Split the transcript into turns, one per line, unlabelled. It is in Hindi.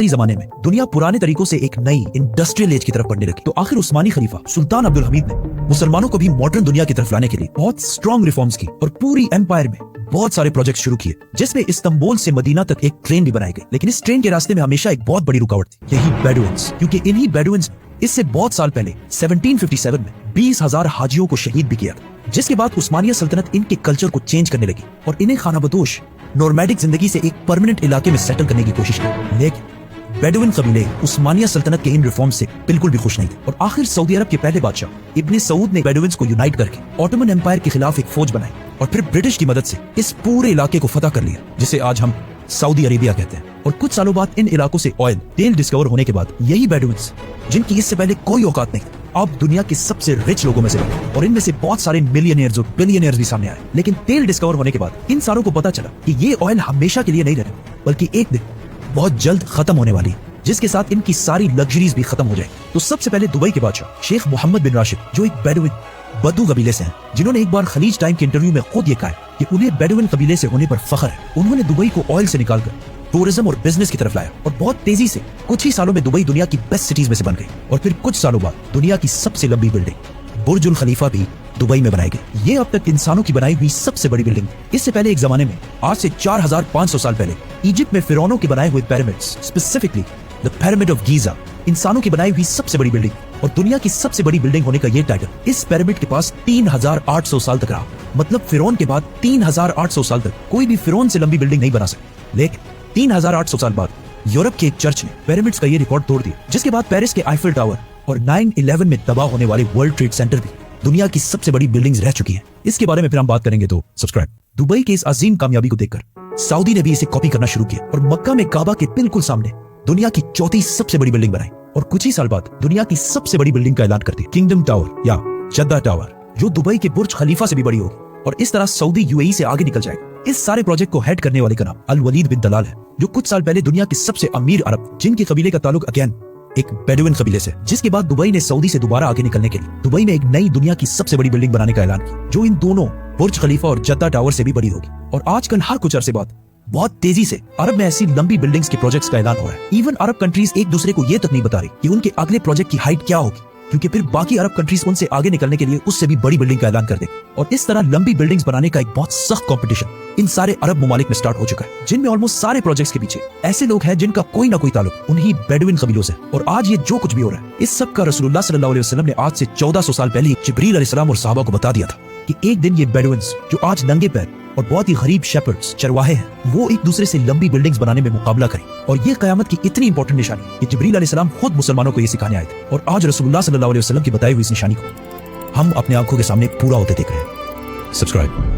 जमाने में दुनिया पुराने तरीकों से एक नई इंडस्ट्रियल एज की तरफ बढ़ने लगी, तो आखिर उस्मानी खलीफा सुल्तान अब्दुल हमीद ने मुसलमानों को भी मॉडर्न दुनिया की तरफ लाने के लिए बहुत स्ट्रॉन्ग रिफॉर्म्स की और पूरी एम्पायर में बहुत सारे प्रोजेक्ट शुरू किए, जिसमें इस्तांबुल से मदीना तक एक ट्रेन भी बनाई गई। लेकिन इस ट्रेन के रास्ते में हमेशा एक बहुत बड़ी रुकावट थी, यही बेडुइन्स, क्योंकि इन्हीं बेडुइन्स इससे बहुत साल पहले 1757 में 20,000 हाजियों को शहीद भी किया था, जिसके बाद उस्मानिया सल्तनत इनके कल्चर को चेंज करने लगी और इन्हें खानाबदोश नॉर्मैडिक जिंदगी से एक परमानेंट इलाके में सेटल करने की कोशिश की। लेकिन बेडुइन कबीले उस्मानिया सल्तनत के इन रिफॉर्म से बिल्कुल भी खुश नहीं थे और आखिर सऊदी अरब के पहले बादशाह इब्ने सऊद ने बेडुइन्स को यूनाइट करके ऑटोमन एम्पायर के खिलाफ एक फौज बनाई और फिर ब्रिटिश की मदद से इस पूरे इलाके को फतह कर लिया, जिसे आज हम सऊदी अरेबिया कहते हैं। और कुछ सालों बाद इन इलाकों से ऑयल तेल डिस्कवर होने के बाद यही बेडुइन्स, जिनकी इससे पहले कोई औकात नहीं, अब दुनिया के सबसे रिच लोगों में से बने और इनमें से बहुत सारे मिलियनियर्स और बिलियनियर्स भी सामने आए। लेकिन तेल डिस्कवर होने के बाद इन सारों को पता चला कि ये ऑयल हमेशा के लिए नहीं रहने, बल्कि एक दिन बहुत जल्द खत्म होने वाली है, जिसके साथ इनकी सारी लग्जरीज भी खत्म हो जाए। तो सबसे पहले दुबई के बादशाह शेख मोहम्मद बिन राशिद, जो एक बेडुइन बदू कबीले से हैं, जिन्होंने एक बार खलीज टाइम के इंटरव्यू में खुद ये कहा कि उन्हें बेडुइन कबीले से होने पर फख्र है। उन्होंने दुबई को ऑयल से निकालकर टूरिज्म और बिजनेस की तरफ लाया और बहुत तेजी से कुछ ही सालों में दुबई दुनिया की बेस्ट सिटीज में से बन गई। और फिर कुछ सालों बाद दुनिया की सबसे लंबी बिल्डिंग बुर्ज उल खलीफा भी दुबई में बनाई गई। ये अब तक इंसानों की बनाई हुई सबसे बड़ी बिल्डिंग। इससे पहले एक जमाने में, आज से 4500 साल पहले, इजिप्ट में फिरौनों के बनाए हुए pyramids, specifically the pyramid of Giza, इंसानों की बनाई हुई सबसे बड़ी बिल्डिंग और दुनिया की सबसे बड़ी बिल्डिंग होने का ये टाइटल इस पिरामिड के पास 3800 साल तक रहा। मतलब फिरौन के बाद 3800 साल तक कोई भी फिरौन से लंबी बिल्डिंग नहीं बना सका। लेकिन 3800 साल बाद यूरोप के एक चर्च ने पिरामिड्स का ये रिकॉर्ड तोड़ दिया, जिसके बाद पेरिस के आईफिल टावर और 9/11 में तबाह होने वाले वर्ल्ड ट्रेड सेंटर भी दुनिया की सबसे बड़ी बिल्डिंग्स रह चुकी हैं। इसके बारे में फिर हम बात करेंगे, तो सब्सक्राइब। दुबई के इस अजीम कामयाबी को देखकर सऊदी ने भी इसे कॉपी करना शुरू किया और मक्का में काबा के बिल्कुल सामने दुनिया की चौथी सबसे बड़ी बिल्डिंग बनाई और कुछ ही साल बाद दुनिया की सबसे बड़ी बिल्डिंग का ऐलान कर दिया, किंगडम टावर या जद्दा टावर, जो दुबई के बुर्ज खलीफा से भी बड़ी होगी और इस तरह सऊदी यूएई से आगे निकल जाएगा। इस सारे प्रोजेक्ट को हेड करने वाले का नाम अल वलीद बिन दलाल है, जो कुछ साल पहले दुनिया के सबसे अमीर अरब, जिनके कबीले का ताल्लुक अगेन एक बेडुइन कबीले से, जिसके बाद दुबई ने सऊदी से दोबारा आगे निकलने के लिए दुबई में एक नई दुनिया की सबसे बड़ी बिल्डिंग बनाने का ऐलान किया, जो इन दोनों बुर्ज खलीफा और जद्दा टावर से भी बड़ी होगी। और आजकल हर कुछ अरसे बाद बहुत तेजी से अरब में ऐसी लंबी बिल्डिंग्स के प्रोजेक्ट्स का ऐलान हो रहा है। इवन अरब कंट्रीज एक दूसरे को ये तक नहीं बता रही कि उनके अगले प्रोजेक्ट की हाइट क्या होगी, क्योंकि फिर बाकी अरब कंट्रीज उनसे आगे निकलने के लिए उससे भी बड़ी बिल्डिंग का ऐलान कर देंगे। और इस तरह लंबी बिल्डिंग्स बनाने का एक बहुत सख्त कंपटीशन इन सारे अरब ममालिक में स्टार्ट हो चुका है, जिनमें ऑलमोस्ट सारे प्रोजेक्ट्स के पीछे ऐसे लोग हैं जिनका कोई ना कोई ताल्लुक उन्हीं बेडुइन कबीलों से। और आज ये जो कुछ भी हो रहा है, इस सब का रसूलुल्लाह सल्लल्लाहु अलैहि वसल्लम ने आज से 1400 साल पहले जिब्रील अलैहिस्सलाम और सहाबा को बता दिया था कि एक दिन ये बेडुइन्स, जो आज नंगे पैर और बहुत ही गरीब शेपर्ड्स, चरवाहे हैं, वो एक दूसरे से लंबी बिल्डिंग्स बनाने में मुकाबला करें। और ये कयामत की इतनी इंपॉर्टेंट निशानी कि जिब्रील अलैहिस्सलाम खुद मुसलमानों को ये सिखाने आए थे और आज रसूलुल्लाह सल्लल्लाहु अलैहि वसल्लम की बताई हुई इस निशानी को हम अपने आंखों के सामने पूरा होते देख रहे हैं। सब्सक्राइब।